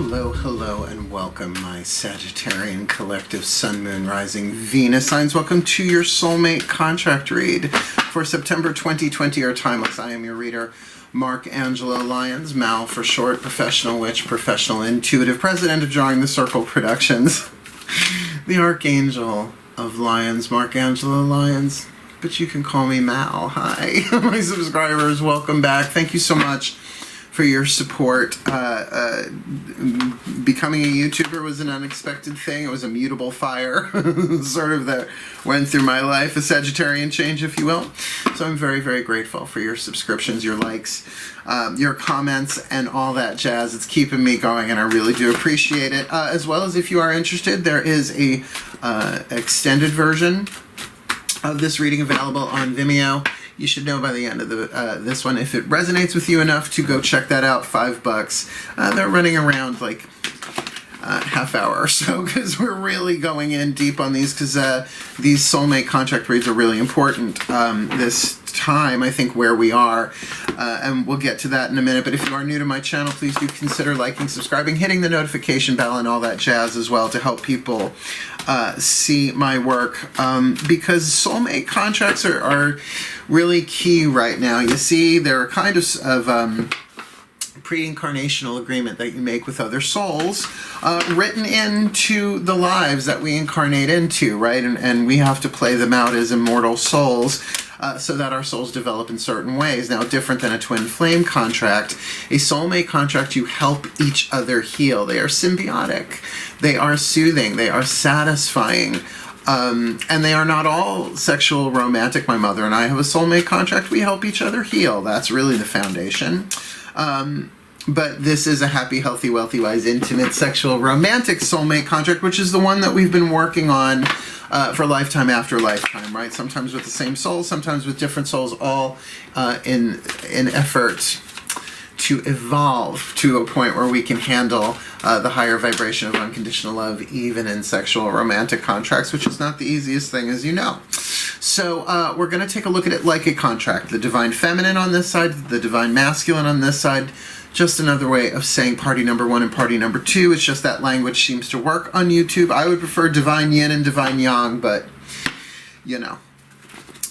Hello, hello, and welcome, my Sagittarian collective Sun, Moon, Rising, Venus signs. Welcome to your soulmate contract read for September 2020 or timeless. I am your reader, Mark Angelo lYONS, Mal for short, professional witch, professional intuitive, president of Drawing the Circle Productions, the Archangel of lYONS, Mark Angelo lYONS, but you can call me Mal. Hi, my subscribers, welcome back. Thank you so much for your support. Becoming a YouTuber was an unexpected thing. It was a mutable fire, sort of, that went through my life, a Sagittarian change, if you will. So I'm very, very grateful for your subscriptions, your likes, your comments, and all that jazz. It's keeping me going, and I really do appreciate it. As well as, if you are interested, there is a extended version of this reading available on Vimeo. You should know by the end of this one if it resonates with you enough to go check that out. $5. They're running around like half hour or so, because we're really going in deep on these, because these soulmate contract reads are really important this time, I think, where we are, and we'll get to that in a minute. But if you are new to my channel, please do consider liking, subscribing, hitting the notification bell, and all that jazz as well, to help people see my work, because soulmate contracts are really key right now. You see, they're a kind of pre-incarnational agreement that you make with other souls, written into the lives that we incarnate into, right? And we have to play them out as immortal souls, so that our souls develop in certain ways. Now, different than a twin flame contract, a soulmate contract, you help each other heal. They are symbiotic, they are soothing, they are satisfying, and they are not all sexual romantic. My mother and I have a soulmate contract. We help each other heal. That's really the foundation. But this is a happy, healthy, wealthy, wise, intimate, sexual, romantic soulmate contract, which is the one that we've been working on for lifetime after lifetime, right? Sometimes with the same soul, sometimes with different souls, all in effort to evolve to a point where we can handle the higher vibration of unconditional love, even in sexual romantic contracts, which is not the easiest thing, as you know. So we're going to take a look at it like a contract. The divine feminine on this side, the divine masculine on this side. Just another way of saying party number one and party number two. It's just that language seems to work on YouTube. I would prefer divine yin and divine yang, but, you know,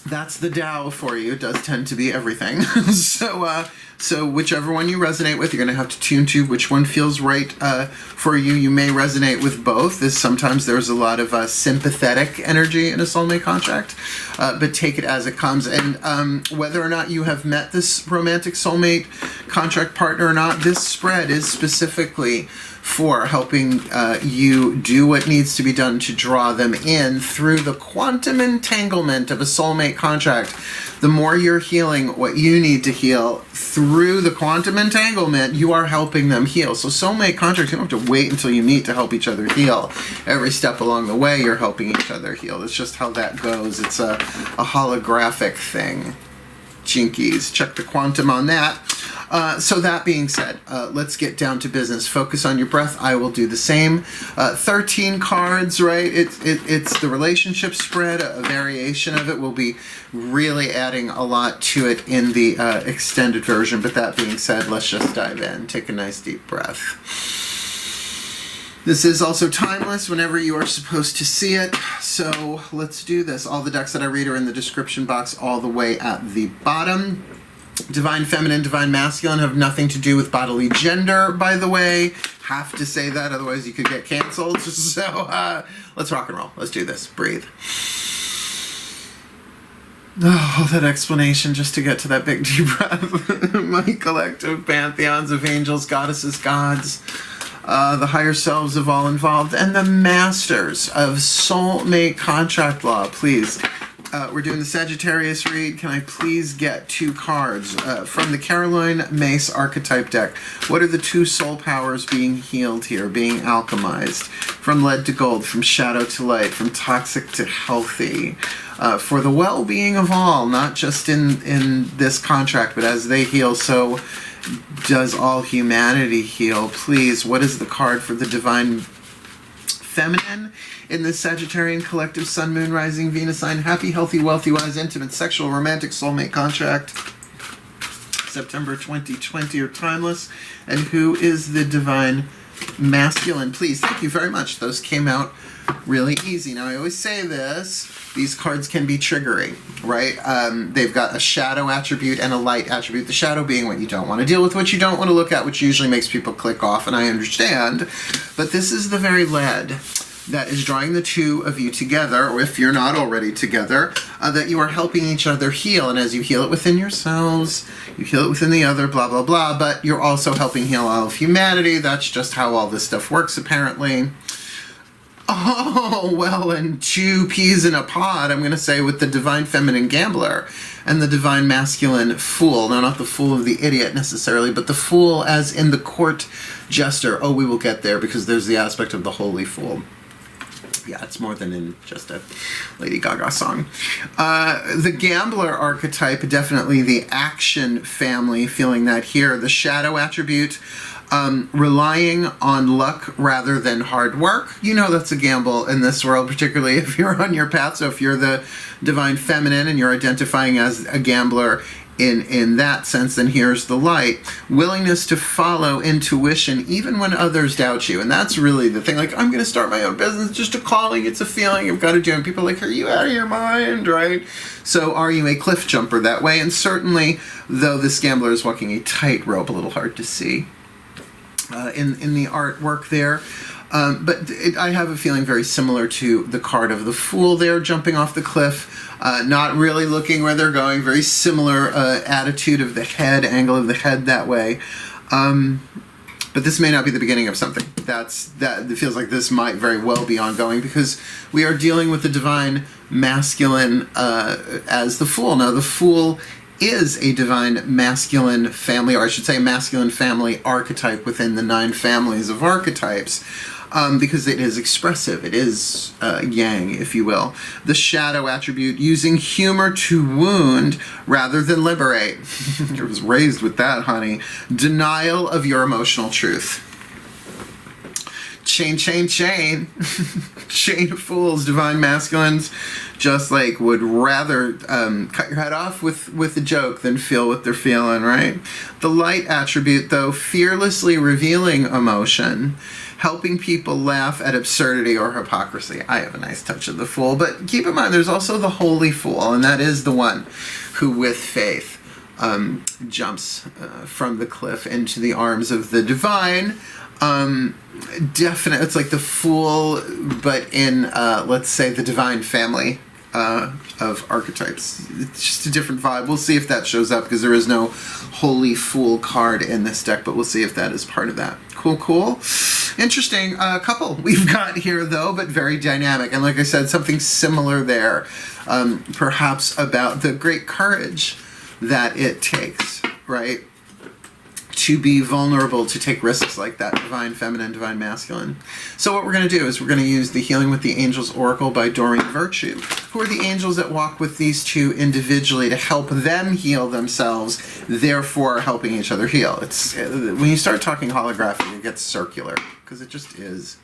that's the Tao for you. It does tend to be everything. So whichever one you resonate with, you're going to have to tune to which one feels right for you. You may resonate with both. Sometimes there's a lot of sympathetic energy in a soulmate contract, but take it as it comes. And whether or not you have met this romantic soulmate contract partner or not, this spread is specifically for helping you do what needs to be done to draw them in through the quantum entanglement of a soulmate contract. The more you're healing what you need to heal through the quantum entanglement, you are helping them heal. So soulmate contracts, you don't have to wait until you meet to help each other heal. Every step along the way, you're helping each other heal. That's just how that goes. It's a holographic thing. Jinkies. Check the quantum on that. So that being said, let's get down to business. Focus on your breath. I will do the same. 13 cards, right? It's the relationship spread. A variation of it will be really adding a lot to it in the extended version. But that being said, let's just dive in. Take a nice deep breath. This is also timeless whenever you are supposed to see it. So let's do this. All the decks that I read are in the description box all the way at the bottom. Divine feminine, divine masculine have nothing to do with bodily gender, by the way. Have to say that, otherwise you could get canceled. So let's rock and roll. Let's do this. Breathe. Oh, that explanation just to get to that big deep breath. My collective pantheons of angels, goddesses, gods, the higher selves of all involved, and the masters of soulmate contract law, please. We're doing the Sagittarius read. Can I please get 2 cards from the Caroline Mace archetype deck? What are the 2 soul powers being healed here, being alchemized? From lead to gold, from shadow to light, from toxic to healthy. For the well-being of all, not just in this contract, but as they heal, so does all humanity heal. Please, what is the card for the divine feminine in the Sagittarian collective Sun, Moon, Rising, Venus sign? Happy, healthy, wealthy, wise, intimate, sexual, romantic, soulmate contract. September 2020 or timeless. And who is the divine masculine, please. Thank you very much. Those came out really easy. Now, I always say this, these cards can be triggering, right? They've got a shadow attribute and a light attribute. The shadow being what you don't want to deal with, what you don't want to look at, which usually makes people click off, and I understand. But this is the very lead that is drawing the two of you together, or if you're not already together, that you are helping each other heal. And as you heal it within yourselves, you heal it within the other, blah, blah, blah, but you're also helping heal all of humanity. That's just how all this stuff works, apparently. Oh, well, and two peas in a pod, I'm going to say, with the Divine Feminine Gambler and the Divine Masculine Fool. Now, not the fool of the idiot necessarily, but the fool as in the court jester. Oh, we will get there because there's the aspect of the holy fool. Yeah, it's more than in just a Lady Gaga song. The gambler archetype, definitely the action family, feeling that here. The shadow attribute, relying on luck rather than hard work. You know that's a gamble in this world, particularly if you're on your path. So if you're the Divine Feminine and you're identifying as a gambler in that sense, then here's the light. Willingness to follow intuition even when others doubt you. And that's really the thing. Like, I'm going to start my own business. Just a calling. It's a feeling. I've got to do it. And people are like, are you out of your mind, right? So are you a cliff jumper that way? And certainly, though this gambler is walking a tightrope, a little hard to see in the artwork there. But I have a feeling very similar to the card of the Fool there, jumping off the cliff, not really looking where they're going, very similar attitude of the head, angle of the head that way. But this may not be the beginning of something. It feels like this might very well be ongoing because we are dealing with the Divine Masculine as the Fool. Now, the Fool is a Divine Masculine family, or I should say masculine family archetype within the 9 families of archetypes, because it is expressive. It is yang, if you will. The shadow attribute, using humor to wound rather than liberate. I was raised with that, honey. Denial of your emotional truth. Chain, chain, chain. Chain of fools, Divine Masculines, just like would rather cut your head off with a joke than feel what they're feeling, right? The light attribute, though, fearlessly revealing emotion, helping people laugh at absurdity or hypocrisy. I have a nice touch of the Fool, but keep in mind there's also the Holy Fool, and that is the one who, with faith, jumps from the cliff into the arms of the divine. Definitely, it's like the Fool, but in, let's say, the Divine Family of archetypes. It's just a different vibe. We'll see if that shows up, because there is no Holy Fool card in this deck, but we'll see if that is part of that. Cool, cool. Interesting couple we've got here, though, but very dynamic. And like I said, something similar there, perhaps about the great courage that it takes, right? To be vulnerable, to take risks like that, Divine Feminine, Divine Masculine. So what we're going to do is we're going to use the Healing with the Angels Oracle by Doreen Virtue, who are the angels that walk with these two individually to help them heal themselves, therefore helping each other heal. It's when you start talking holographic, it gets circular, because it just is.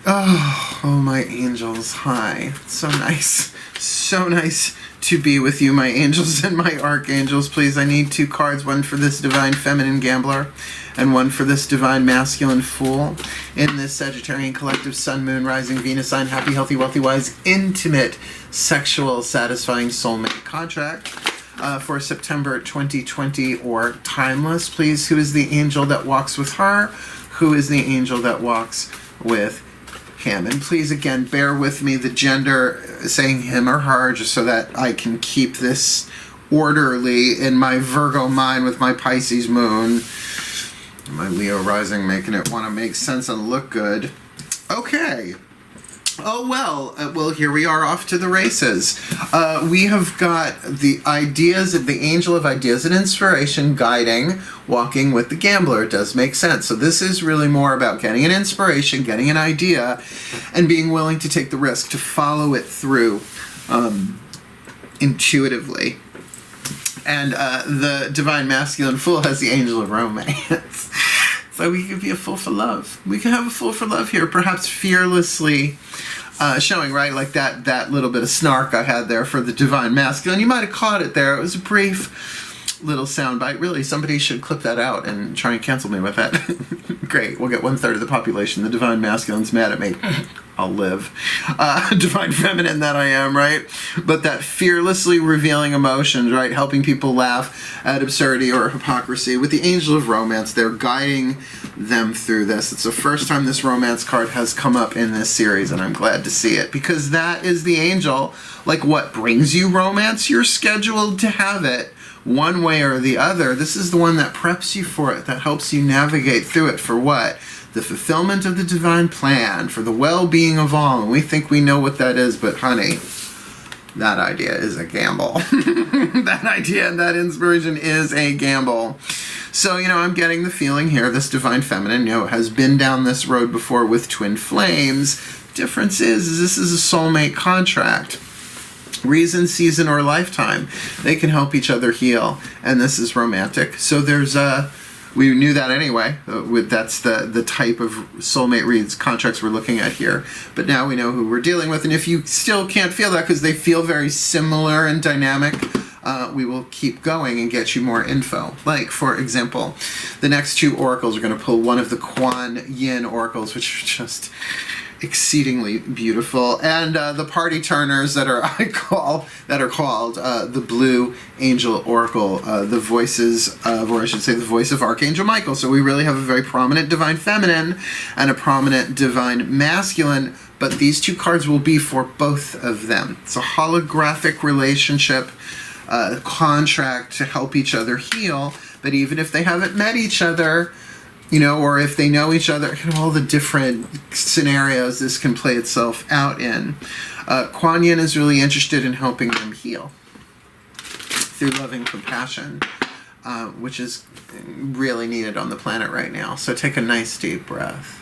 Oh, my angels, hi. So nice. So nice to be with you, my angels and my archangels. Please, I need 2 cards, one for this Divine Feminine Gambler and one for this Divine Masculine Fool in this Sagittarian collective Sun, Moon, Rising, Venus sign, happy, healthy, wealthy, wise, intimate, sexual, satisfying soulmate contract for September 2020 or timeless. Please, who is the angel that walks with her? Who is the angel that walks with him? And please, again, bear with me the gender, saying him or her, just so that I can keep this orderly in my Virgo mind with my Pisces moon, my Leo rising, making it want to make sense and look good. Okay. Oh, well, here we are off to the races. We have got the ideas of the angel of ideas and inspiration guiding, walking with the gambler. It does make sense. So this is really more about getting an inspiration, getting an idea, and being willing to take the risk to follow it through intuitively. And the Divine Masculine Fool has the angel of romance. So we could be a fool for love. We could have a fool for love here, perhaps fearlessly showing, right? Like that little bit of snark I had there for the Divine Masculine. You might have caught it there. It was a brief little soundbite. Really, somebody should clip that out and try and cancel me with that. Great, we'll get 1/3 of the population. The divine masculine's mad at me. I'll live. Divine feminine that I am, right? But that fearlessly revealing emotions, right? Helping people laugh at absurdity or hypocrisy. With the Angel of Romance, they're guiding them through this. It's the first time this romance card has come up in this series, and I'm glad to see it, because that is the angel. Like, what brings you romance? You're scheduled to have it one way or the other. This is the one that preps you for it, that helps you navigate through it. For what? The fulfillment of the divine plan, for the well-being of all. And we think we know what that is, but honey, that idea is a gamble. That idea and that inspiration is a gamble. So, I'm getting the feeling here, this divine feminine, has been down this road before with twin flames. Difference is this is a soulmate contract. Reason, season, or lifetime. They can help each other heal. And this is romantic. So there's we knew that anyway. That's the type of soulmate reads contracts we're looking at here. But now we know who we're dealing with. And if you still can't feel that because they feel very similar and dynamic, we will keep going and get you more info. Like, for example, the next two oracles are going to pull one of the Kuan Yin oracles, which are just exceedingly beautiful, and the party turners that are called the Blue Angel Oracle, the voices of, or I should say, the voice of Archangel Michael. So we really have a very prominent divine feminine and a prominent divine masculine, but these two cards will be for both of them. It's a holographic relationship, contract to help each other heal. But even if they haven't met each other, or if they know each other, all the different scenarios this can play itself out in. Kuan Yin is really interested in helping them heal through loving compassion, which is really needed on the planet right now. So take a nice deep breath.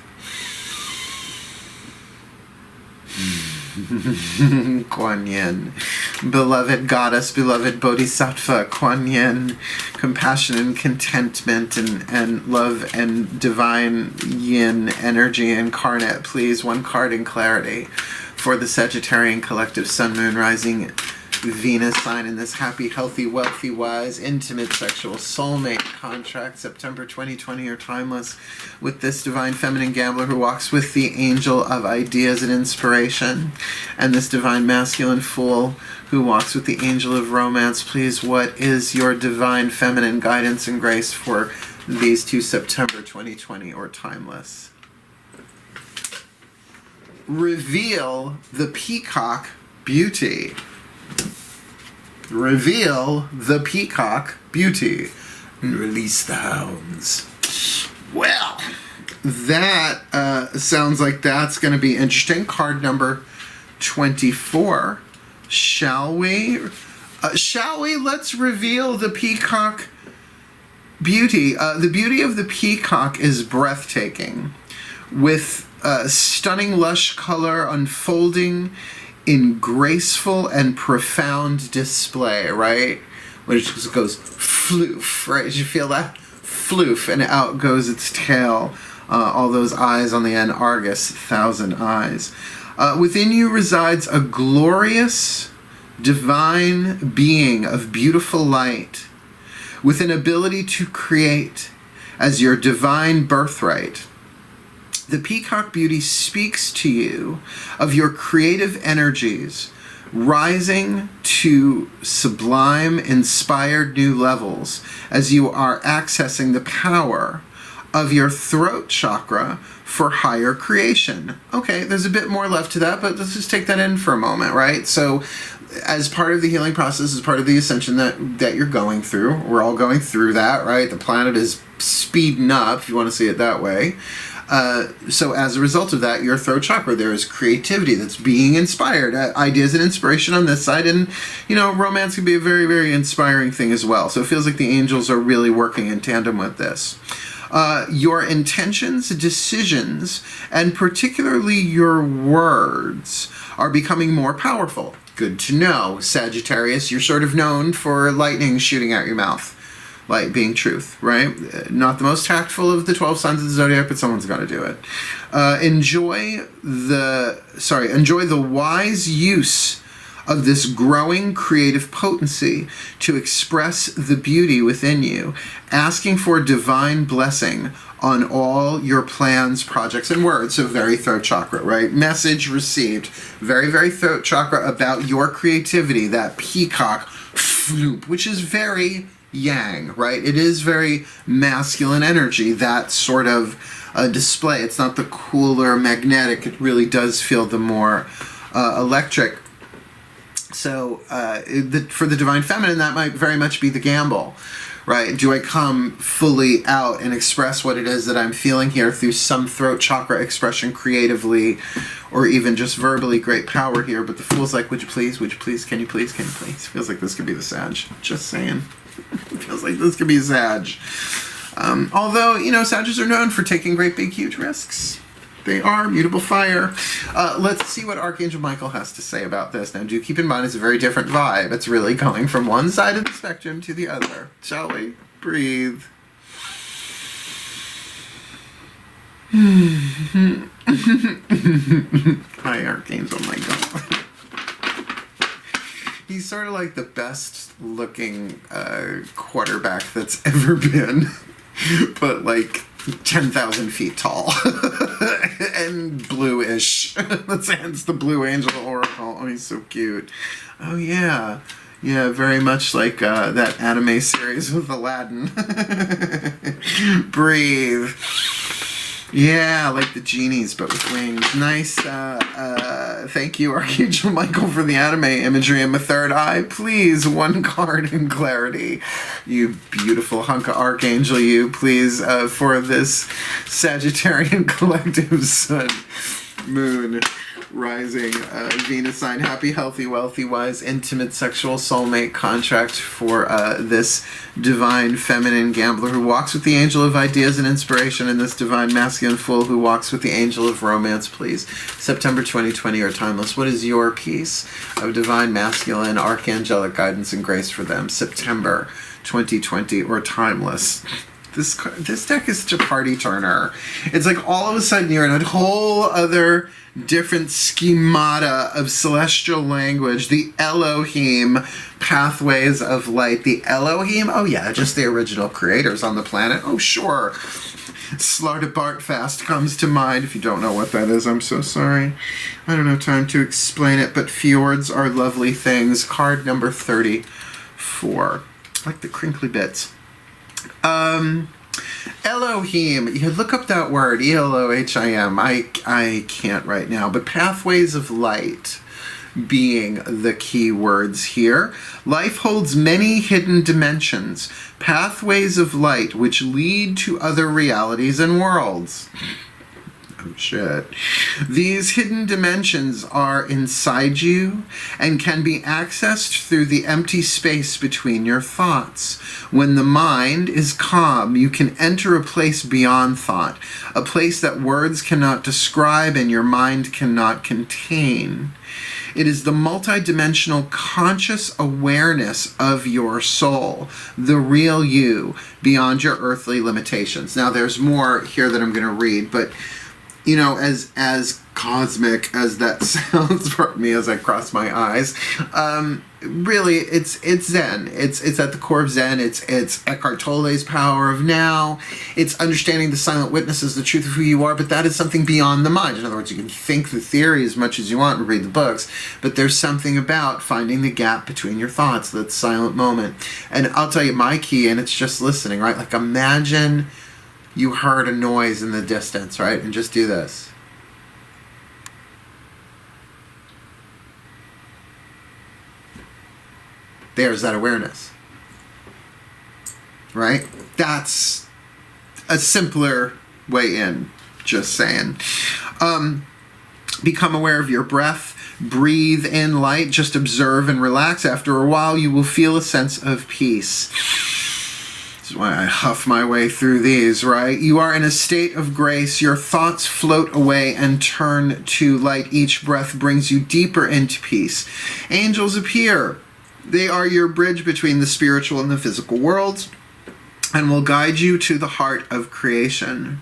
Kuan Yin, beloved goddess, beloved bodhisattva, Kuan Yin, compassion and contentment and love and divine yin energy incarnate. Please, one card in clarity for the Sagittarian collective sun, moon, rising Venus sign in this happy, healthy, wealthy, wise, intimate, sexual soulmate contract, September 2020 or timeless, with this divine feminine gambler who walks with the angel of ideas and inspiration, and this divine masculine fool who walks with the angel of romance. Please, what is your divine feminine guidance and grace for these two, September 2020 or timeless? Reveal the peacock beauty. Reveal the peacock beauty. Release the hounds. Well, that sounds like that's going to be interesting. Card number 24. Shall we? Let's reveal the peacock beauty. The beauty of the peacock is breathtaking, with stunning lush color unfolding in graceful and profound display, right? When it just goes floof, right? Did you feel that? Floof, and out goes its tail. All those eyes on the end, Argus, 1,000 eyes. Within you resides a glorious, divine being of beautiful light, with an ability to create as your divine birthright. The peacock beauty speaks to you of your creative energies rising to sublime, inspired new levels as you are accessing the power of your throat chakra for higher creation. Okay, there's a bit more left to that, but let's just take that in for a moment, right? So as part of the healing process, as part of the ascension that you're going through, we're all going through that, right? The planet is speeding up, if you want to see it that way. So as a result of that, your throat chakra, there is creativity that's being inspired, ideas and inspiration on this side, and romance can be a very, very inspiring thing as well. So it feels like the angels are really working in tandem with this. Your intentions, decisions, and particularly your words are becoming more powerful. Good to know, Sagittarius. You're sort of known for lightning shooting out your mouth. Light being truth, right? Not the most tactful of the 12 signs of the zodiac, but someone's got to do it. Enjoy the wise use of this growing creative potency to express the beauty within you, asking for divine blessing on all your plans, projects, and words. So very throat chakra, right? Message received. Very, very throat chakra about your creativity, that peacock floop, which is very yang, right? It is very masculine energy, that sort of display. It's not the cooler magnetic. It really does feel the more electric. So for the divine feminine, that might very much be the gamble, right? Do I come fully out and express what it is that I'm feeling here through some throat chakra expression creatively, or even just verbally? Great power here. But the Fool's like, would you please, can you please, Feels like this could be the Sag. Just saying. Feels like this could be Sag. Although, you know, Sagittarius are known for taking great big huge risks. They are mutable fire. Let's see what Archangel Michael has to say about this. Now, do keep in mind, it's a very different vibe. It's really going from one side of the spectrum to the other. Shall we? Breathe. Hi, Archangel Michael. He's sort of like the best looking quarterback that's ever been, but like 10,000 feet tall and bluish. That's hence the Blue Angel Oracle. Oh, he's so cute. Oh yeah, yeah, very much like that anime series with Aladdin. Breathe. Yeah, like the genies, but with wings. Nice. Thank you, Archangel Michael, for the anime imagery and my third eye. Please, one card in clarity. You beautiful hunk of Archangel, you. Please, for this Sagittarian collective sun, moon, rising, Venus sign, happy, healthy, wealthy, wise, intimate, sexual soulmate contract for this divine feminine gambler who walks with the angel of ideas and inspiration, and this divine masculine fool who walks with the angel of romance. Please, September 2020 or timeless. What is your piece of divine masculine archangelic guidance and grace for them? September 2020 or timeless. This deck is such a party turner. It's like all of a sudden you're in a whole other different schemata of celestial language. The Elohim pathways of light. The Elohim? Oh yeah, just the original creators on the planet. Oh sure. Slartibartfast comes to mind. If you don't know what that is, I'm so sorry. I don't have time to explain it, but fjords are lovely things. Card number 34. I like the crinkly bits. Elohim, you look up that word, Elohim. I can't right now, but pathways of light being the key words here. Life holds many hidden dimensions, pathways of light which lead to other realities and worlds. Oh shit. These hidden dimensions are inside you and can be accessed through the empty space between your thoughts. When the mind is calm, you can enter a place beyond thought, a place that words cannot describe and your mind cannot contain. It is the multidimensional conscious awareness of your soul, the real you, beyond your earthly limitations. Now there's more here that I'm going to read, but you know, as cosmic as that sounds for me as I cross my eyes, really, it's Zen. It's at the core of Zen. It's Eckhart Tolle's power of now. It's understanding the silent witnesses, the truth of who you are, but that is something beyond the mind. In other words, you can think the theory as much as you want and read the books, but there's something about finding the gap between your thoughts, that silent moment. And I'll tell you my key, and it's just listening, right? Like imagine you heard a noise in the distance, right? And just do this. There's that awareness, right? That's a simpler way in, just saying. Become aware of your breath. Breathe in light. Just observe and relax. After a while, you will feel a sense of peace. This is why I huff my way through these, right? You are in a state of grace. Your thoughts float away and turn to light. Each breath brings you deeper into peace. Angels appear. They are your bridge between the spiritual and the physical worlds and will guide you to the heart of creation.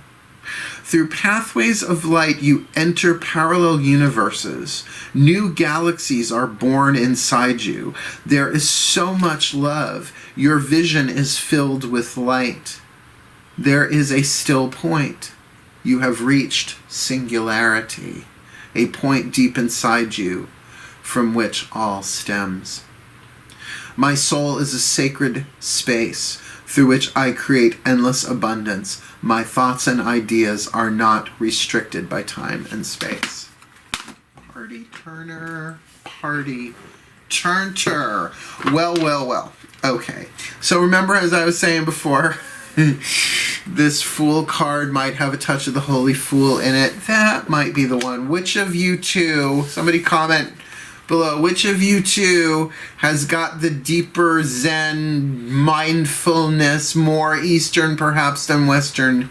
Through pathways of light, you enter parallel universes. New galaxies are born inside you. There is so much love. Your vision is filled with light. There is a still point. You have reached singularity, a point deep inside you from which all stems. My soul is a sacred space through which I create endless abundance. My thoughts and ideas are not restricted by time and space. Party Turner, Party Turner. Well, well, well. Okay. So remember, as I was saying before, this Fool card might have a touch of the Holy Fool in it. That might be the one. Which of you two, somebody comment below, which of you two has got the deeper Zen mindfulness, more Eastern perhaps than Western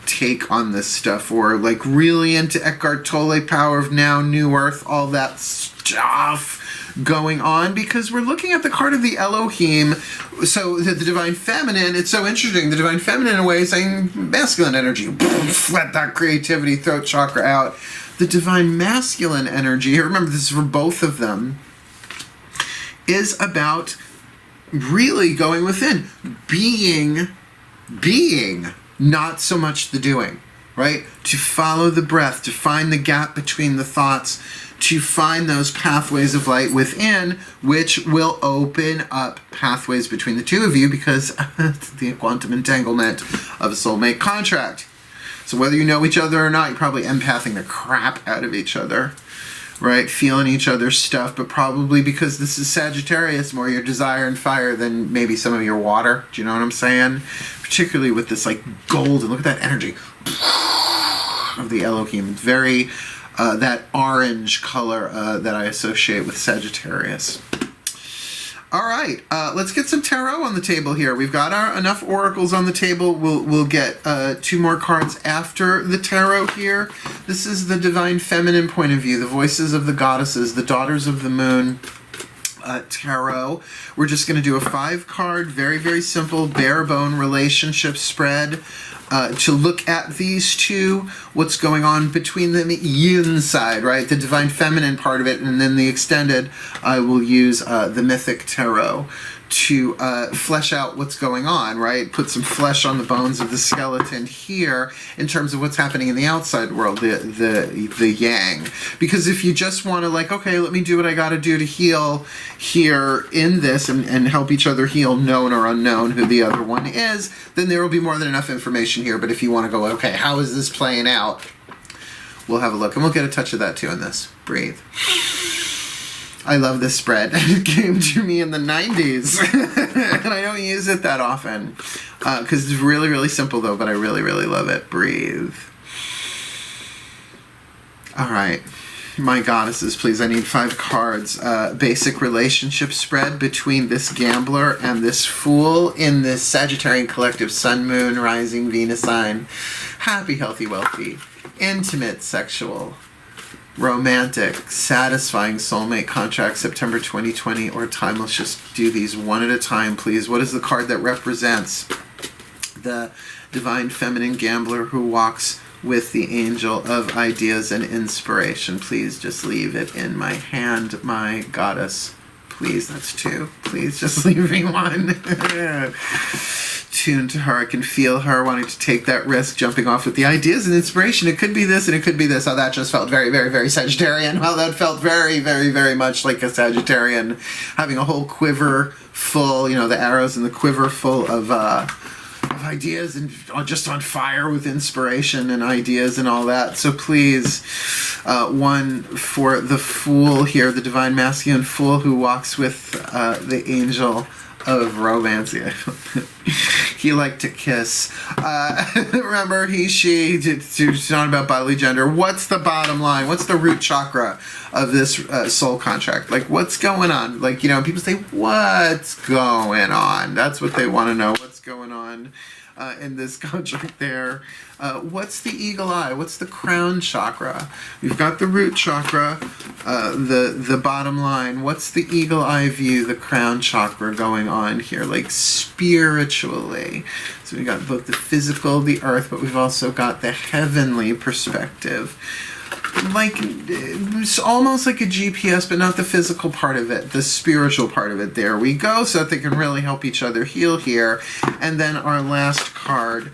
take on this stuff, or like really into Eckhart Tolle, Power of Now, New Earth, all that stuff going on? Because we're looking at the card of the Elohim, so the Divine Feminine. It's so interesting. The Divine Feminine, in a way, is saying masculine energy. Let that creativity, throat chakra out. The Divine Masculine energy, remember this is for both of them, is about really going within, being, not so much the doing, right? To follow the breath, to find the gap between the thoughts, to find those pathways of light within, which will open up pathways between the two of you, because the quantum entanglement of a soulmate contract. So whether you know each other or not, you're probably empathing the crap out of each other, right? Feeling each other's stuff, but probably because this is Sagittarius, more your desire and fire than maybe some of your water. Do you know what I'm saying? Particularly with this like golden, look at that energy of the Elohim. Very, that orange color that I associate with Sagittarius. All right, let's get some tarot on the table here. We've got enough oracles on the table. We'll get 2 more cards after the tarot here. This is the Divine Feminine point of view, the voices of the goddesses, the daughters of the moon tarot. We're just going to do a 5-card, very, very simple, bare bone relationship spread to look at these two, what's going on between them inside, right? The Divine Feminine part of it, and then the extended, I will use the Mythic Tarot to flesh out what's going on, right? Put some flesh on the bones of the skeleton here in terms of what's happening in the outside world, the yang. Because if you just want to like, okay, let me do what I got to do to heal here in this and help each other heal, known or unknown who the other one is, then there will be more than enough information here. But if you want to go, okay, how is this playing out? We'll have a look, and we'll get a touch of that too in this. Breathe. I love this spread. It came to me in the 90s, and I don't use it that often because it's really, really simple though, but I really, really love it. Breathe. All right. My goddesses, please, I need 5 cards. Basic relationship spread between this gambler and this fool in this Sagittarian collective sun, moon, rising, Venus sign. Happy, healthy, wealthy, intimate, sexual, romantic, satisfying soulmate contract, September 2020 or time. Let's just do these one at a time, please. What is the card that represents the Divine Feminine gambler who walks with the angel of ideas and inspiration? Please just leave it in my hand, my goddess. Please, that's 2. Please just leave me 1. Tuned to her. I can feel her wanting to take that risk, jumping off with the ideas and inspiration. It could be this and it could be this. Oh, that just felt very, very, very Sagittarian. Well, that felt very, very, very much like a Sagittarian having a whole quiver full, you know, the arrows in the quiver full of ideas and just on fire with inspiration and ideas and all that. So please, 1 for the fool here, the Divine Masculine fool who walks with the angel of romance. He liked to kiss. Remember, he, she, it's not about bodily gender. What's the bottom line? What's the root chakra of this soul contract? Like, what's going on? Like, you know, people say, what's going on? That's what they want to know. What's going on in this contract there. What's the eagle eye? What's the crown chakra? We've got the root chakra, the bottom line. What's the eagle eye view, the crown chakra going on here, like spiritually? So we got both the physical, the earth, but we've also got the heavenly perspective. Like, it's almost like a GPS, but not the physical part of it, the spiritual part of it. There we go, so that they can really help each other heal here. And then our last card,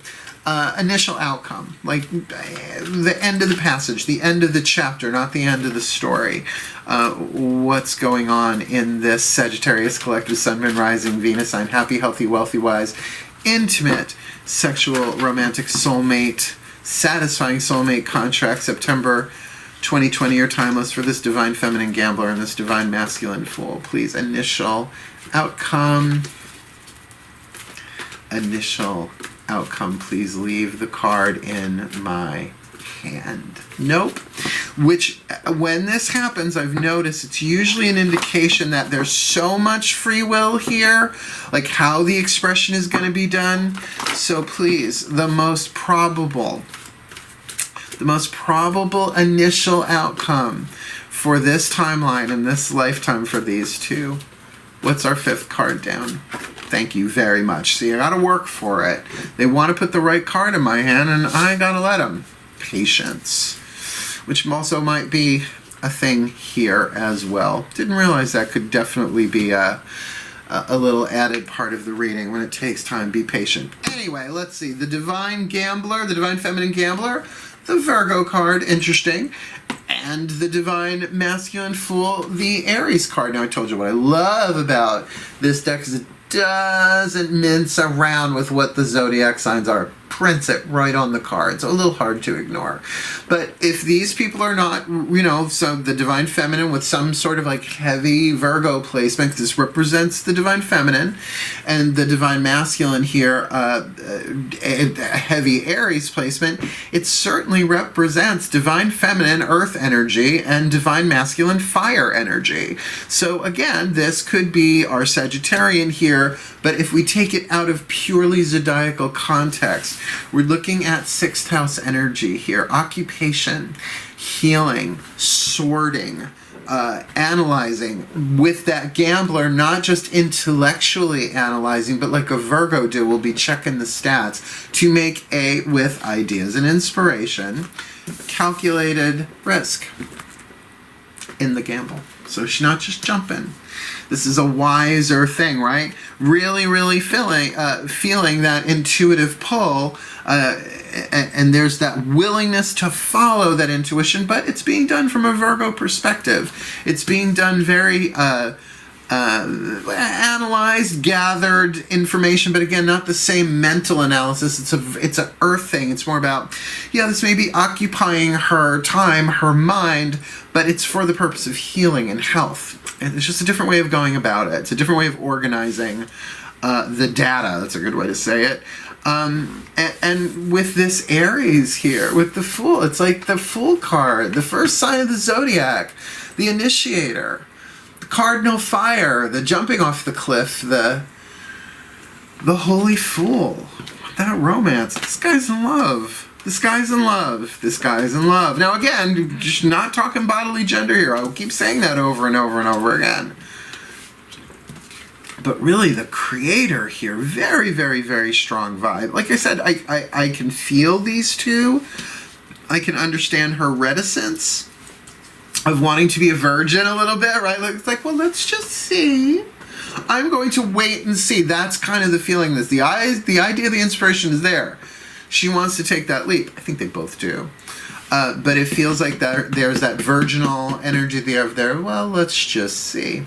initial outcome, like the end of the passage, the end of the chapter, not the end of the story. What's going on in this Sagittarius collective Sun, Moon, Rising, Venus sign? Happy, healthy, wealthy, wise, intimate, sexual, romantic, soulmate, satisfying soulmate contract, September 2020 or timeless for this divine feminine gambler and this divine masculine fool. Please, initial outcome. Initial outcome. Please leave the card in my hand. Nope. Which, when this happens, I've noticed it's usually an indication that there's so much free will here, like how the expression is going to be done. So please, the most probable initial outcome for this timeline and this lifetime for these two. What's our fifth card down? Thank you very much. See, I gotta work for it. They want to put the right card in my hand, and I gotta let them. Patience. Which also might be a thing here as well. Didn't realize that could definitely be a little added part of the reading. When it takes time, be patient. Anyway, let's see. The divine gambler, the divine feminine gambler, the Virgo card, interesting. And the divine masculine fool, the Aries card. Now, I told you what I love about this deck is it doesn't mince around with what the zodiac signs are. Prints it right on the card. It's a little hard to ignore. But if these people are not, you know, so the divine feminine with some sort of like heavy Virgo placement, because this represents the divine feminine, and the divine masculine here, a heavy Aries placement, it certainly represents divine feminine earth energy and divine masculine fire energy. So again, this could be our Sagittarian here, but if we take it out of purely zodiacal context, we're looking at 6th house energy here. Occupation, healing, sorting, analyzing. With that gambler, not just intellectually analyzing, but like a Virgo do, will be checking the stats to make with ideas and inspiration, calculated risk in the gamble. So she's not just jumping. This is a wiser thing, right? Really feeling that intuitive pull, and there's that willingness to follow that intuition, but it's being done from a Virgo perspective. It's being done very analyzed, gathered information, but again, not the same mental analysis. It's an earth thing. It's more about, yeah, this may be occupying her time, her mind, but it's for the purpose of healing and health. And it's just a different way of going about it. It's a different way of organizing the data. That's a good way to say it. And with this Aries here, with the Fool, it's like the Fool card, the first sign of the zodiac, the initiator, the cardinal fire, the jumping off the cliff, the holy fool. That romance. This guy's in love. This guy's in love. This guy's in love. Now again, just not talking bodily gender here. I'll keep saying that over and over and over again. But really, the creator here, very strong vibe. Like I said, I can feel these two. I can understand her reticence of wanting to be a virgin a little bit, right? Like, it's like, well, let's just see. I'm going to wait and see. That's kind of the feeling. The idea, the inspiration is there. She wants to take that leap. I think they both do. But it feels like there's that virginal energy there. Well, let's just see.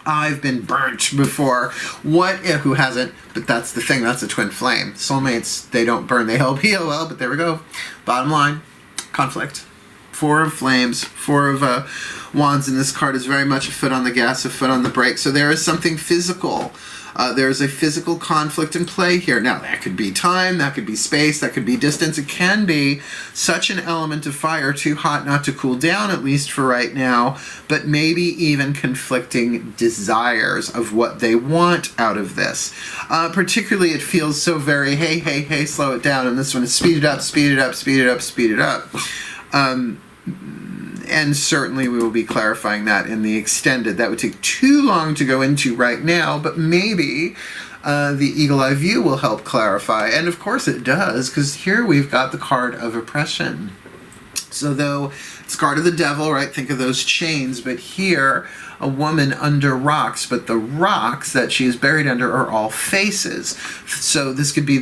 I've been burnt before. Who hasn't? But that's the thing. That's a twin flame. Soulmates, they don't burn. They help heal. Well, but there we go. Bottom line, conflict. 4 of flames, 4 of wands, and this card is very much a foot on the gas, a foot on the brake. So there is something physical There's a physical conflict in play here. Now, that could be time, that could be space, that could be distance. It can be such an element of fire, too hot not to cool down, at least for right now, but maybe even conflicting desires of what they want out of this. Particularly, it feels so very, hey, hey, hey, slow it down, and this one is speed it up, speed it up, speed it up, speed it up. And certainly we will be clarifying that in the extended. That would take too long to go into right now, but maybe the Eagle Eye View will help clarify. And of course it does, because here we've got the card of oppression. So though it's card of the devil, right? Think of those chains, but here a woman under rocks, but the rocks that she is buried under are all faces. So this could be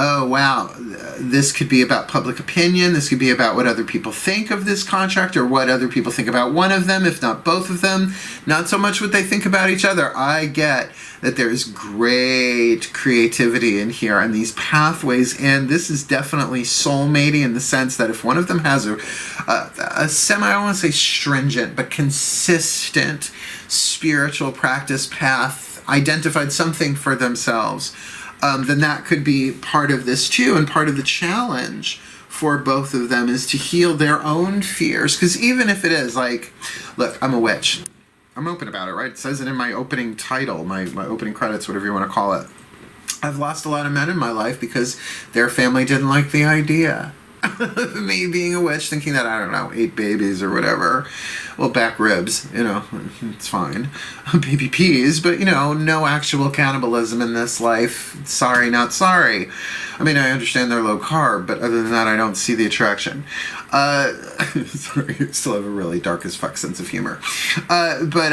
oh wow, this could be about public opinion, this could be about what other people think of this contract, or what other people think about one of them, if not both of them. Not so much what they think about each other. I get that there's great creativity in here and these pathways, and this is definitely soulmatey in the sense that if one of them has a semi, I don't want to say stringent, but consistent spiritual practice path, identified something for themselves, then that could be part of this too, and part of the challenge for both of them is to heal their own fears. Because even if it is like, look, I'm a witch. I'm open about it, right? It says it in my opening title, my opening credits, whatever you want to call it. I've lost a lot of men in my life because their family didn't like the idea. Me being a witch, thinking that, I don't know, 8 babies or whatever. Well, back ribs, you know, it's fine. Baby peas, but, you know, no actual cannibalism in this life. Sorry, not sorry. I mean, I understand they're low carb, but other than that, I don't see the attraction. Sorry, I still have a really dark as fuck sense of humor. But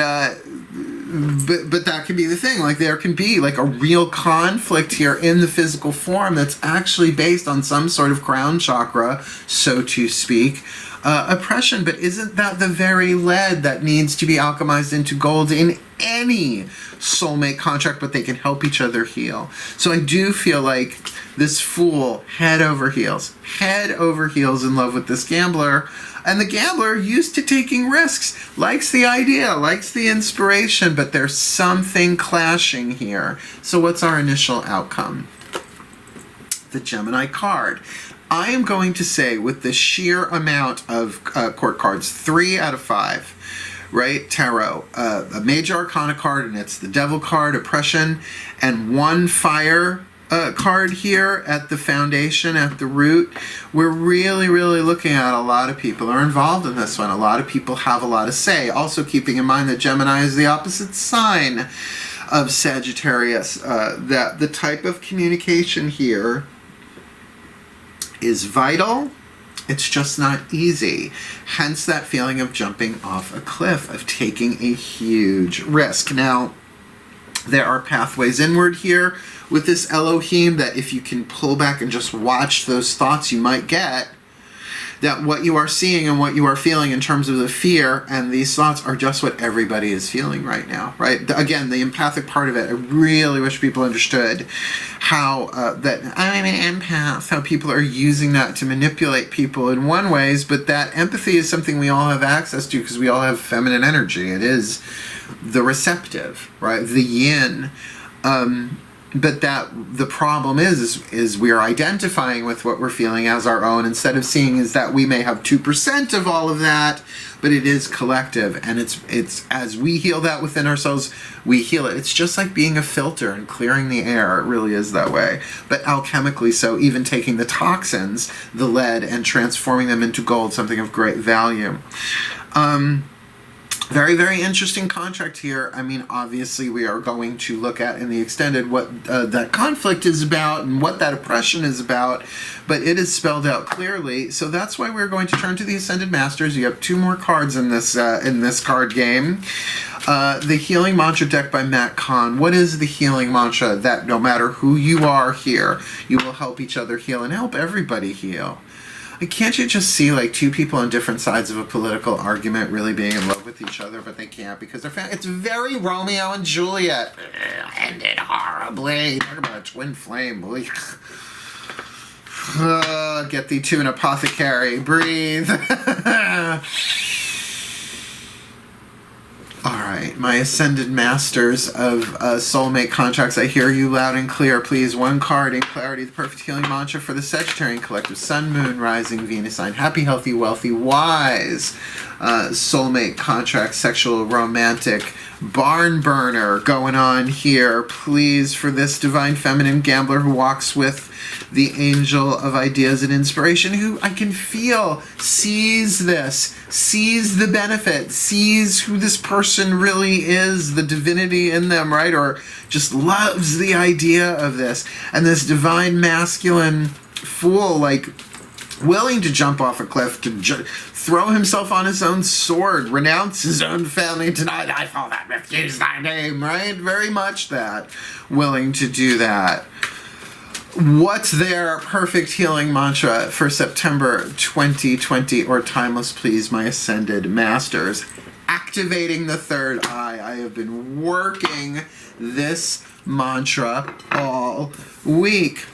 that can be the thing. Like, there can be like a real conflict here in the physical form that's actually based on some sort of crown chakra, so to speak, oppression. But isn't that the very lead that needs to be alchemized into gold in any soulmate contract? But they can help each other heal. So I do feel like this fool head over heels in love with this gambler. And the gambler, used to taking risks, likes the idea, likes the inspiration, but there's something clashing here. So what's our initial outcome? The Gemini card. I am going to say, with the sheer amount of court cards, 3 out of 5, right? Tarot, a major arcana card, and it's the devil card, oppression, and 1 fire card here at the foundation, at the root. We're really, really looking at a lot of people are involved in this one. A lot of people have a lot to say. Also keeping in mind that Gemini is the opposite sign of Sagittarius. That the type of communication here is vital. It's just not easy. Hence that feeling of jumping off a cliff, of taking a huge risk. Now, there are pathways inward here with this Elohim that if you can pull back and just watch those thoughts, you might get that what you are seeing and what you are feeling in terms of the fear and these thoughts are just what everybody is feeling right now, right? Again, the empathic part of it, I really wish people understood how that I'm an empath, how people are using that to manipulate people in one ways, but that empathy is something we all have access to because we all have feminine energy. It is the receptive, right? The yin. But that the problem is we are identifying with what we're feeling as our own instead of seeing is that we may have 2% of all of that, but it is collective, and it's as we heal that within ourselves, we heal it. It's just like being a filter and clearing the air. It really is that way, but alchemically so, even taking the toxins, the lead, and transforming them into gold, something of great value. Very, very interesting contract here. I mean, obviously we are going to look at in the extended what that conflict is about and what that oppression is about, but it is spelled out clearly. So that's why we're going to turn to the Ascended Masters. You have 2 more cards in this card game. The Healing Mantra deck by Matt Kahn. What is the healing mantra? That no matter who you are here, you will help each other heal and help everybody heal. Like, can't you just see like 2 people on different sides of a political argument really being in love with each other, but they can't because they're it's very Romeo and Juliet. Ended horribly. Talk about a twin flame. Get thee to an apothecary. Breathe. All right, my ascended masters of soulmate contracts, I hear you loud and clear. Please, one card in clarity, the perfect healing mantra for the Sagittarian collective, Sun, Moon, Rising, Venus sign. Happy, healthy, wealthy, wise. Soulmate contract, sexual, romantic, barn burner going on here. Please, for this divine feminine gambler who walks with the angel of ideas and inspiration, who I can feel sees this, sees the benefit, sees who this person really is, the divinity in them, right? Or just loves the idea of this. And this divine masculine fool, like, willing to jump off a cliff, to throw himself on his own sword, renounce his own family, deny thy fall, that refuse thy name, right? Very much that. Willing to do that. What's their perfect healing mantra for September 2020 or timeless, please, my ascended masters? Activating the third eye. I have been working this mantra all week.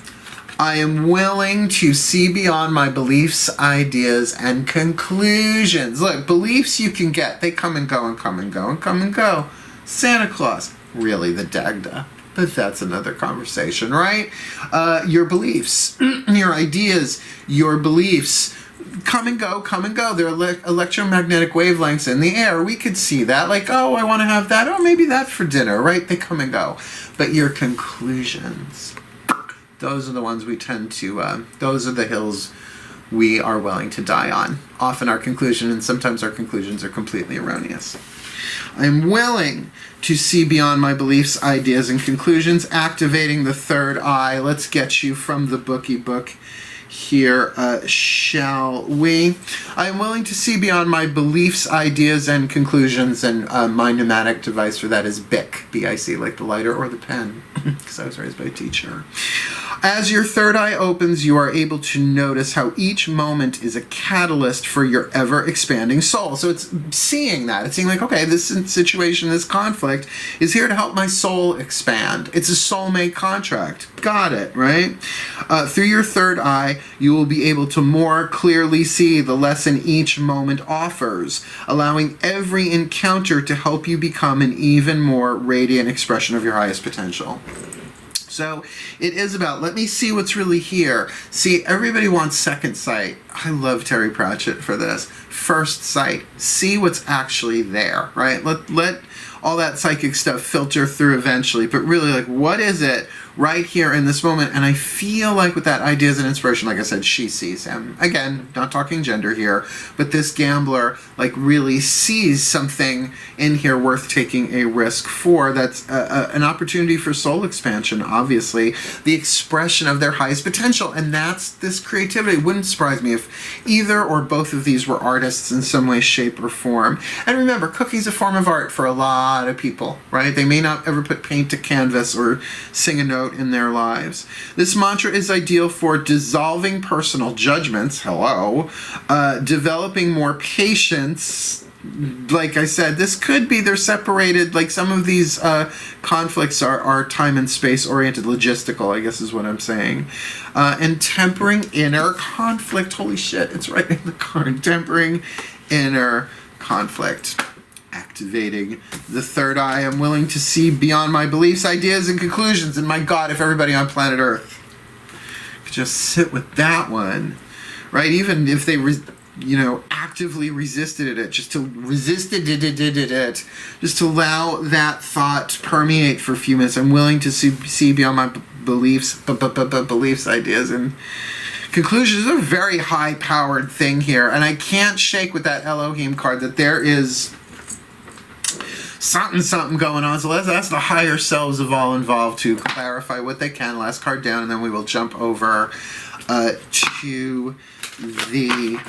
I am willing to see beyond my beliefs, ideas, and conclusions. Look, beliefs you can get. They come and go and come and go and come and go. Santa Claus, really the Dagda. But that's another conversation, right? Your beliefs, your ideas, your beliefs come and go, come and go. They're electromagnetic wavelengths in the air. We could see that, like, oh, I want to have that. Oh, maybe that for dinner, right? They come and go. But your conclusions, those are the ones we tend to, those are the hills we are willing to die on. Often our conclusion, and sometimes our conclusions are completely erroneous. I'm willing to see beyond my beliefs, ideas, and conclusions, activating the third eye. Let's get you from the bookie book here, shall we? I am willing to see beyond my beliefs, ideas, and conclusions, and my pneumatic device for that is BIC, B-I-C, like the lighter or the pen, because I was raised by a teacher. As your third eye opens, you are able to notice how each moment is a catalyst for your ever-expanding soul. So it's seeing that. It's seeing like, okay, this situation, this conflict is here to help my soul expand. It's a soulmate contract. Got it, right? Through your third eye, you will be able to more clearly see the lesson each moment offers, allowing every encounter to help you become an even more radiant expression of your highest potential. So it is about, let me see what's really here. See, everybody wants second sight. I love Terry Pratchett for this. First sight. See what's actually there, right? Let all that psychic stuff filter through eventually, but really, like, what is it right here in this moment? And I feel like with that ideas and inspiration, like I said, she sees him. Again, not talking gender here, but this gambler, like, really sees something in here worth taking a risk for. That's an opportunity for soul expansion, obviously, the expression of their highest potential, and that's this creativity. It wouldn't surprise me if either or both of these were artists in some way, shape, or form. And remember, cooking's a form of art for a lot of people, right? They may not ever put paint to canvas or sing a note in their lives. This mantra is ideal for dissolving personal judgments, developing more patience. Like I said, this could be they're separated, like some of these conflicts are time and space oriented, logistical, I guess is what I'm saying. And tempering inner conflict. Holy shit, it's right in the card. Tempering inner conflict. Activating the third eye. I'm willing to see beyond my beliefs, ideas, and conclusions. And my God, if everybody on planet Earth could just sit with that one, right? Even if they, actively resisted it, just to just to allow that thought to permeate for a few minutes. I'm willing to see beyond my beliefs, beliefs, ideas, and conclusions. Is a very high-powered thing here, and I can't shake with that Elohim card that there is something going on. So let's ask the higher selves of all involved to clarify what they can. Last card down, and then we will jump over to the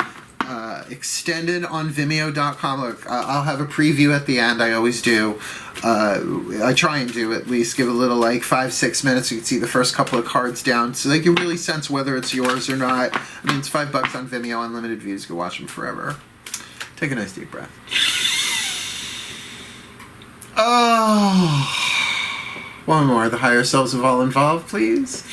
extended on Vimeo.com. Look, I'll have a preview at the end. I always do. I try and do at least give a little, like 5-6 minutes. You can see the first couple of cards down, so they can really sense whether it's yours or not. I mean, it's $5 on Vimeo, unlimited views. You can watch them forever. Take a nice deep breath. Oh, one more. The higher selves of all involved, please.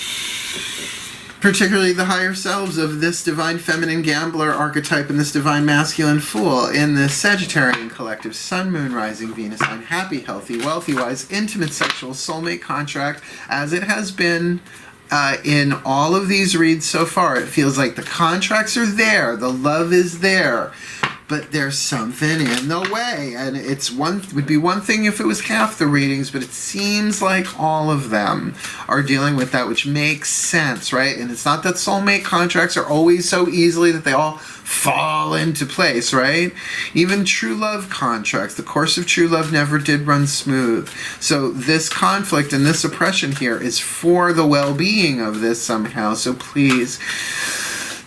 particularly the higher selves of this divine feminine gambler archetype and this divine masculine fool in the Sagittarian collective sun, moon, rising, Venus sign, happy, healthy, wealthy, wise, intimate, sexual, soulmate contract, as it has been in all of these reads so far. It feels like the contracts are there, the love is there, but there's something in the way, and would be one thing if it was half the readings, but it seems like all of them are dealing with that, which makes sense, right? And it's not that soulmate contracts are always so easily that they all fall into place, right? Even true love contracts, the course of true love never did run smooth. So this conflict and this oppression here is for the well-being of this somehow. So please,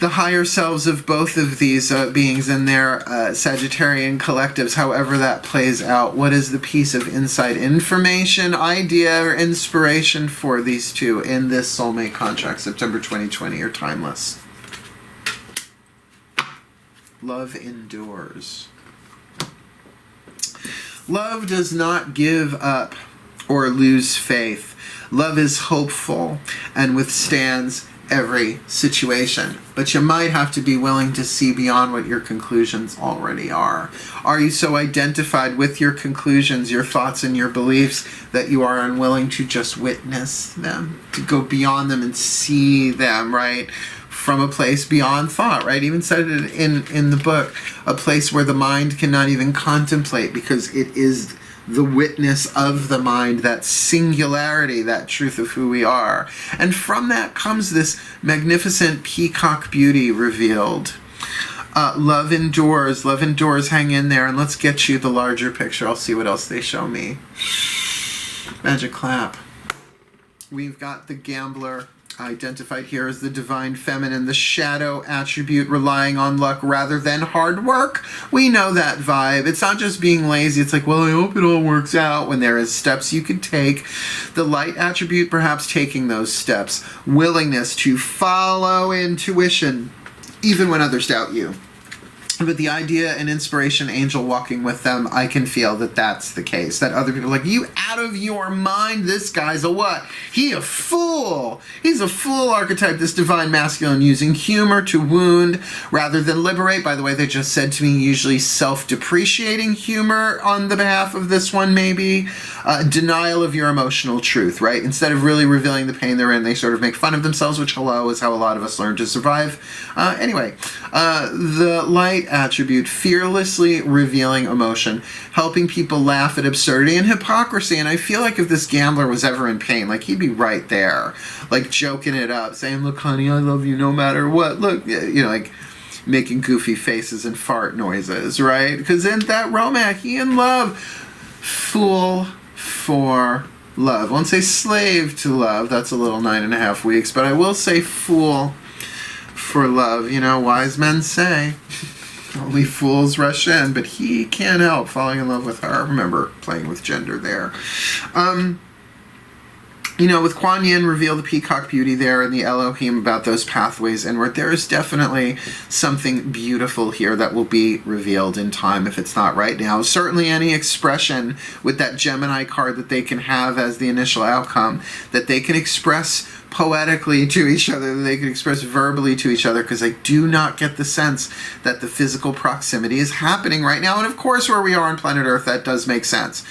the higher selves of both of these beings and their Sagittarian collectives, however that plays out, what is the piece of insight, information, idea, or inspiration for these two in this soulmate contract, September 2020, or timeless? Love endures. Love does not give up or lose faith. Love is hopeful and withstands every situation, but you might have to be willing to see beyond what your conclusions already are. Are you so identified with your conclusions, your thoughts, and your beliefs that you are unwilling to just witness them, to go beyond them and see them, right? From a place beyond thought, right? Even said it in the book, a place where the mind cannot even contemplate because it is the witness of the mind, that singularity, that truth of who we are. And from that comes this magnificent peacock beauty revealed. Love endures, hang in there, and let's get you the larger picture. I'll see what else they show me. Magic clap. We've got the gambler identified here as the divine feminine, the shadow attribute relying on luck rather than hard work. We know that vibe. It's not just being lazy. It's like, well, I hope it all works out, when there is steps you could take. The light attribute perhaps taking those steps. Willingness to follow intuition even when others doubt you. But the idea and inspiration, angel walking with them, I can feel that that's the case. That other people are like, you out of your mind, this guy's a what? He a fool. He's a fool archetype, this divine masculine, using humor to wound rather than liberate. By the way, they just said to me, usually self-depreciating humor on the behalf of this one, maybe. Denial of your emotional truth, right? Instead of really revealing the pain they're in, they sort of make fun of themselves, which, hello, is how a lot of us learn to survive. Anyway, the light attribute, fearlessly revealing emotion, helping people laugh at absurdity and hypocrisy. And I feel like if this gambler was ever in pain, like he'd be right there, like joking it up, saying, look, honey, I love you no matter what. Look, you know, like making goofy faces and fart noises, right? Because isn't that romantic? He in love. Fool for love. I won't say slave to love. That's a little 9.5 weeks. But I will say fool for love. You know, wise men say only fools rush in, but he can't help falling in love with her. Remember, playing with gender there. You know, with Kuan Yin reveal the peacock beauty there and the Elohim about those pathways inward, there is definitely something beautiful here that will be revealed in time if it's not right now. Certainly any expression with that Gemini card that they can have as the initial outcome, that they can express poetically to each other, that they can express verbally to each other, because I do not get the sense that the physical proximity is happening right now. And of course, where we are on planet Earth, that does make sense.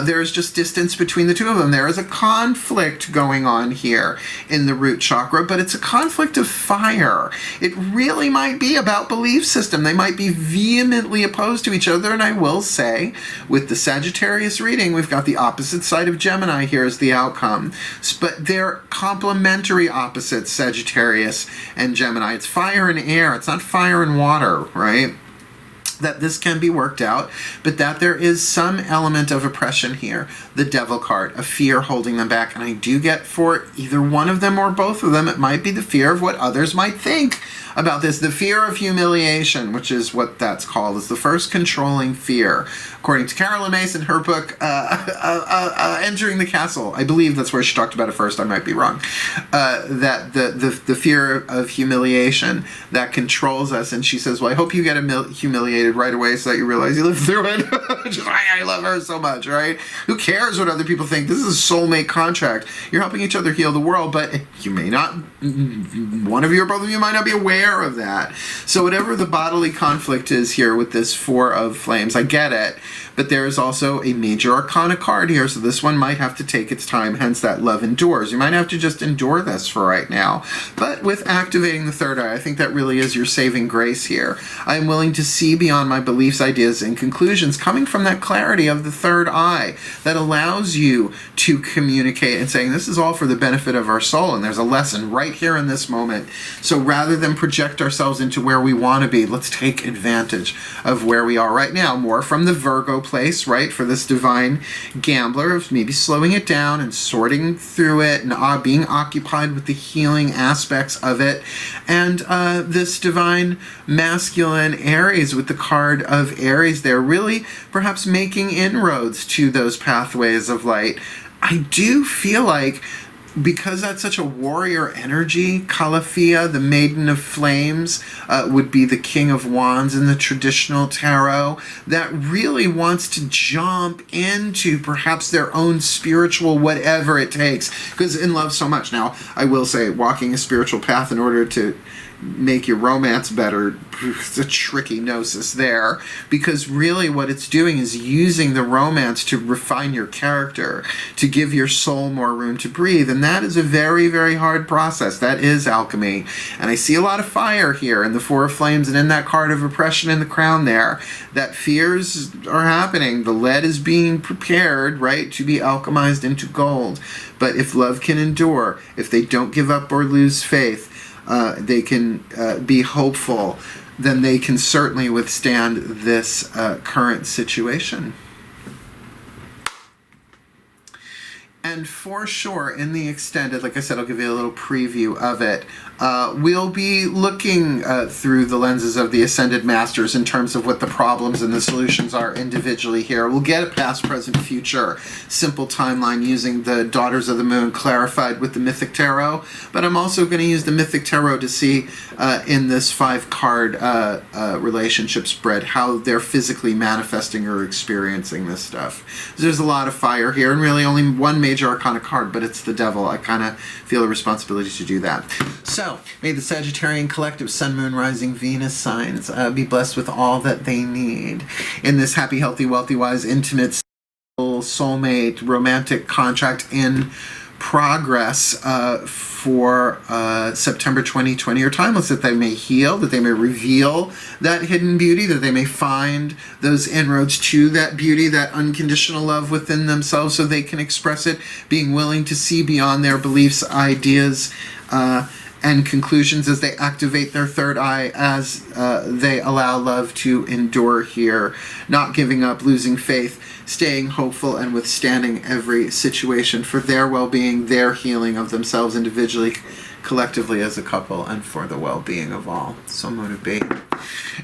There is just distance between the two of them. There is a conflict going on here in the root chakra, but it's a conflict of fire. It really might be about belief system. They might be vehemently opposed to each other, and I will say, with the Sagittarius reading, we've got the opposite side of Gemini here as the outcome. But they're complementary opposites, Sagittarius and Gemini. It's fire and air. It's not fire and water, right? That this can be worked out, but that there is some element of oppression here. The Devil card, a fear holding them back. And I do get for either one of them or both of them, it might be the fear of what others might think about this. The fear of humiliation, which is what that's called, is the first controlling fear. According to Carolyn Mace in her book, Entering the Castle, I believe that's where she talked about it first, I might be wrong, that the fear of humiliation that controls us. And she says, well, I hope you get humiliated appreciated right away so that you realize you lived through it. Just, I love her so much, right? Who cares what other people think? This is a soulmate contract. You're helping each other heal the world, but you may not, one of you or both of you might not be aware of that. So whatever the bodily conflict is here with this Four of Flames, I get it. But there is also a major arcana card here, so this one might have to take its time, hence that love endures. You might have to just endure this for right now. But with activating the third eye, I think that really is your saving grace here. I am willing to see beyond my beliefs, ideas, and conclusions coming from that clarity of the third eye that allows you to communicate and saying, this is all for the benefit of our soul, and there's a lesson right here in this moment. So rather than project ourselves into where we want to be, let's take advantage of where we are right now, more from the Virgo place, right, for this divine gambler, of maybe slowing it down and sorting through it and being occupied with the healing aspects of it, and this divine masculine Aries with the card of Aries there, really perhaps making inroads to those pathways of light. I do feel like, because that's such a warrior energy, Calafia, the Maiden of Flames, would be the King of Wands in the traditional tarot, that really wants to jump into perhaps their own spiritual whatever it takes, because in love so much. Now, I will say, walking a spiritual path in order to make your romance better, it's a tricky gnosis there, because really what it's doing is using the romance to refine your character, to give your soul more room to breathe, and that is a very, very hard process. That is alchemy, and I see a lot of fire here in the Four of Flames and in that card of oppression in the crown there, that fears are happening. The lead is being prepared, right, to be alchemized into gold. But if love can endure, if they don't give up or lose faith, they can be hopeful, then they can certainly withstand this current situation. And for sure, in the extended, like I said, I'll give you a little preview of it. We'll be looking through the lenses of the Ascended Masters in terms of what the problems and the solutions are individually here. We'll get a past, present, future simple timeline using the Daughters of the Moon clarified with the Mythic Tarot. But I'm also going to use the Mythic Tarot to see in this 5-card relationship spread how they're physically manifesting or experiencing this stuff. There's a lot of fire here, and really only one major arcana card, but it's the Devil. I kind of feel a responsibility to do that. So, may the Sagittarian collective Sun, Moon, Rising, Venus signs be blessed with all that they need in this happy, healthy, wealthy, wise, intimate, soulmate, romantic contract in progress for September 2020 or timeless, that they may heal, that they may reveal that hidden beauty, that they may find those inroads to that beauty, that unconditional love within themselves, so they can express it, being willing to see beyond their beliefs, ideas, and conclusions as they activate their third eye, as they allow love to endure here, not giving up, losing faith, staying hopeful, and withstanding every situation for their well-being, their healing of themselves individually, collectively as a couple, and for the well-being of all. So mote it be.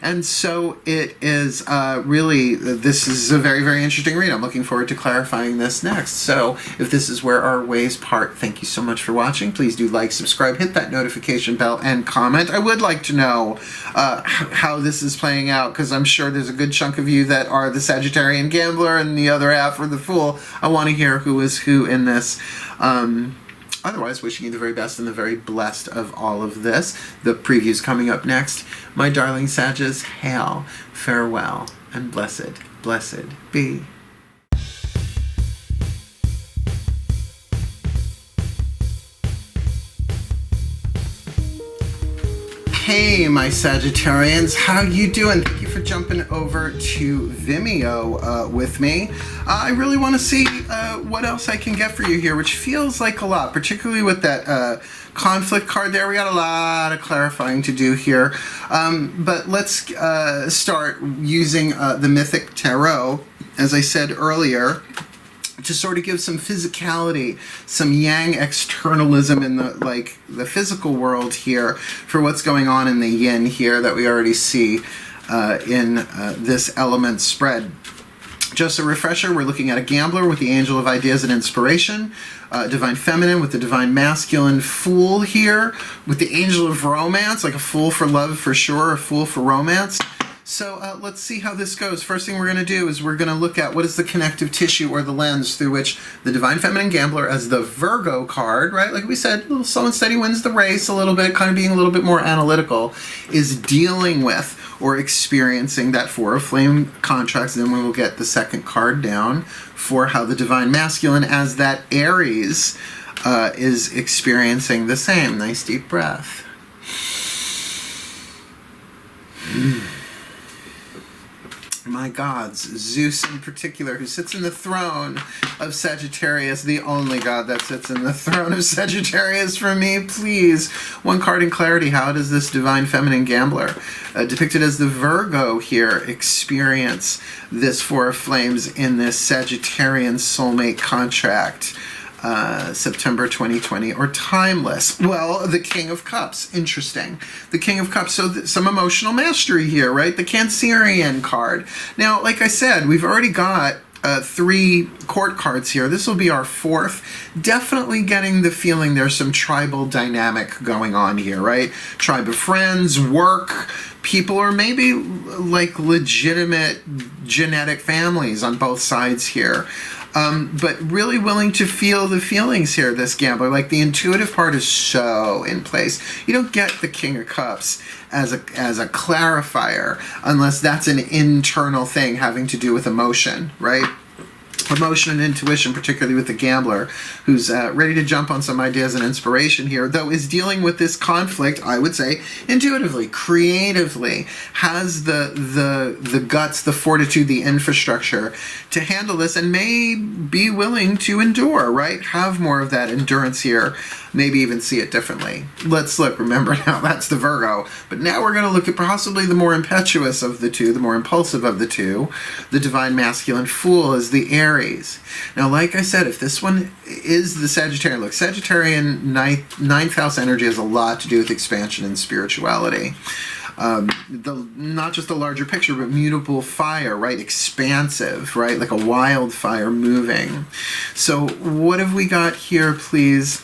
And so it is really, this is a very, very interesting read. I'm looking forward to clarifying this next. So if this is where our ways part, thank you so much for watching. Please do like, subscribe, hit that notification bell, and comment. I would like to know how this is playing out, because I'm sure there's a good chunk of you that are the Sagittarian gambler and the other half are the fool. I want to hear who is who in this. Otherwise, wishing you the very best and the very blessed of all of this. The preview's coming up next. My darling Sages, hail, farewell, and blessed, blessed be. Hey, my Sagittarians, how you doing? Thank you for jumping over to Vimeo with me. I really want to see what else I can get for you here, which feels like a lot, particularly with that conflict card there. We got a lot of clarifying to do here. But let's start using the Mythic Tarot, as I said earlier, to sort of give some physicality, some yang externalism in the physical world here for what's going on in the yin here that we already see in this element spread. Just a refresher, we're looking at a gambler with the Angel of Ideas and Inspiration, Divine Feminine with the Divine Masculine, Fool here with the Angel of Romance, like a fool for love for sure, a fool for romance. So let's see how this goes. First thing we're going to do is we're going to look at what is the connective tissue or the lens through which the Divine Feminine Gambler, as the Virgo card, right? Like we said, a little slow and steady wins the race a little bit, kind of being a little bit more analytical, is dealing with or experiencing that Four of Flame contracts. Then we will get the second card down for how the Divine Masculine, as that Aries, is experiencing the same. Nice deep breath. My gods, Zeus in particular, who sits in the throne of Sagittarius, the only god that sits in the throne of Sagittarius for me, please. One card in clarity. How does this Divine Feminine Gambler, depicted as the Virgo here, experience this Four of Flames in this Sagittarian soulmate contract? September 2020, or timeless? Well, the King of Cups. Interesting. The King of Cups. So some emotional mastery here, right? The Cancerian card. Now, like I said, we've already got 3 court cards here. This will be our 4th. Definitely getting the feeling there's some tribal dynamic going on here, right? Tribe of friends, work, people, or maybe like legitimate genetic families on both sides here. But really willing to feel the feelings here, this gambler. Like, the intuitive part is so in place. You don't get the King of Cups as a clarifier unless that's an internal thing having to do with emotion, right? Emotion and intuition, particularly with the gambler, who's ready to jump on some ideas and inspiration here, though is dealing with this conflict, I would say, intuitively, creatively, has the guts, the fortitude, the infrastructure to handle this, and may be willing to endure, right? Have more of that endurance here, maybe even see it differently. Let's look. Remember, now that's the Virgo, but now we're going to look at possibly the more impetuous of the two, the more impulsive of the two. The Divine Masculine Fool is the Aries. Now, like I said, if this one is the Sagittarian, look, Sagittarian ninth house energy has a lot to do with expansion and spirituality. Not just the larger picture, but mutable fire, right? Expansive, right? Like a wildfire moving. So what have we got here, please?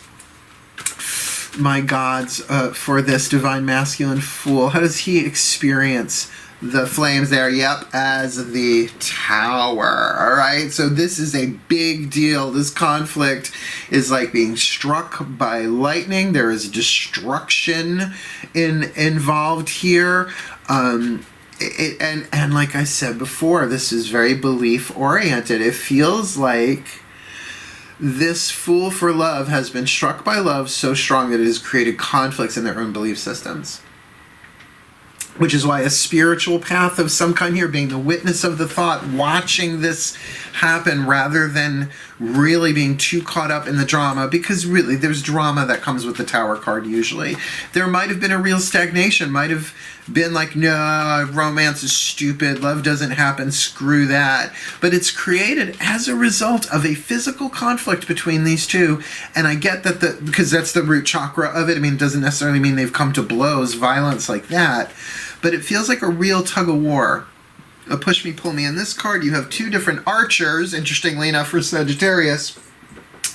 My gods, for this Divine Masculine Fool. How does he experience the flames there? Yep, as the Tower. All right, so this is a big deal. This conflict is like being struck by lightning. There is destruction involved here. And like I said before, this is very belief oriented. It feels like this Fool for love has been struck by love so strong that it has created conflicts in their own belief systems. Which is why a spiritual path of some kind here, being the witness of the thought, watching this happen rather than really being too caught up in the drama, because really there's drama that comes with the Tower card usually. There might have been a real stagnation, might have been like, no, romance is stupid, love doesn't happen, screw that. But it's created as a result of a physical conflict between these two, and I get that because that's the root chakra of it. I mean, it doesn't necessarily mean they've come to blows, violence like that, but it feels like a real tug of war. A push me, pull me. In this card, you have 2 different archers, interestingly enough for Sagittarius,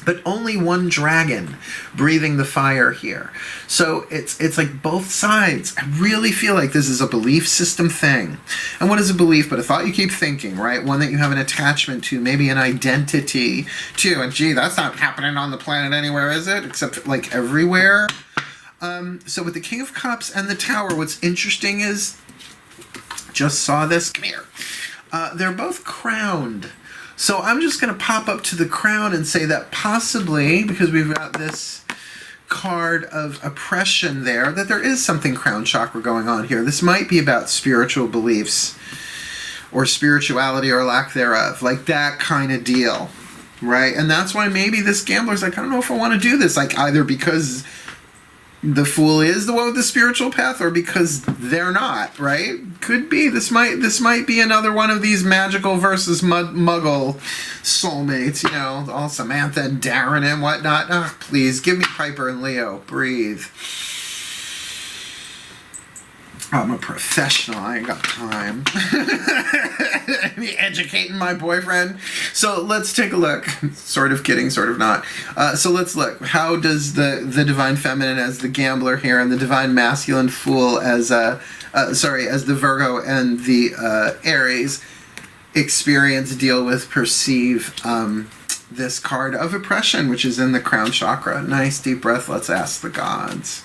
but only one dragon breathing the fire here. So it's like both sides. I really feel like this is a belief system thing. And what is a belief but a thought you keep thinking, right? One that you have an attachment to, maybe an identity to. And gee, that's not happening on the planet anywhere, is it? Except like everywhere. So with the King of Cups and the Tower, what's interesting is, just saw this, come here. They're both crowned. So I'm just going to pop up to the crown and say that possibly, because we've got this card of oppression there, that there is something crown chakra going on here. This might be about spiritual beliefs or spirituality or lack thereof, like that kind of deal, right? And that's why maybe this gambler's like, I don't know if I want to do this, like either because the Fool is the one with the spiritual path, or because they're not, right? Could be. This might be another one of these magical versus muggle soulmates, you know, all Samantha and Darren and whatnot. Oh, please, give me Piper and Leo. Breathe. I'm a professional. I ain't got time. Me educating my boyfriend. So let's take a look. Sort of kidding, sort of not. So let's look. How does the Divine Feminine as the gambler here and the Divine Masculine Fool as as the Virgo and the Aries experience, deal with, perceive this card of oppression, which is in the crown chakra? Nice deep breath. Let's ask the gods.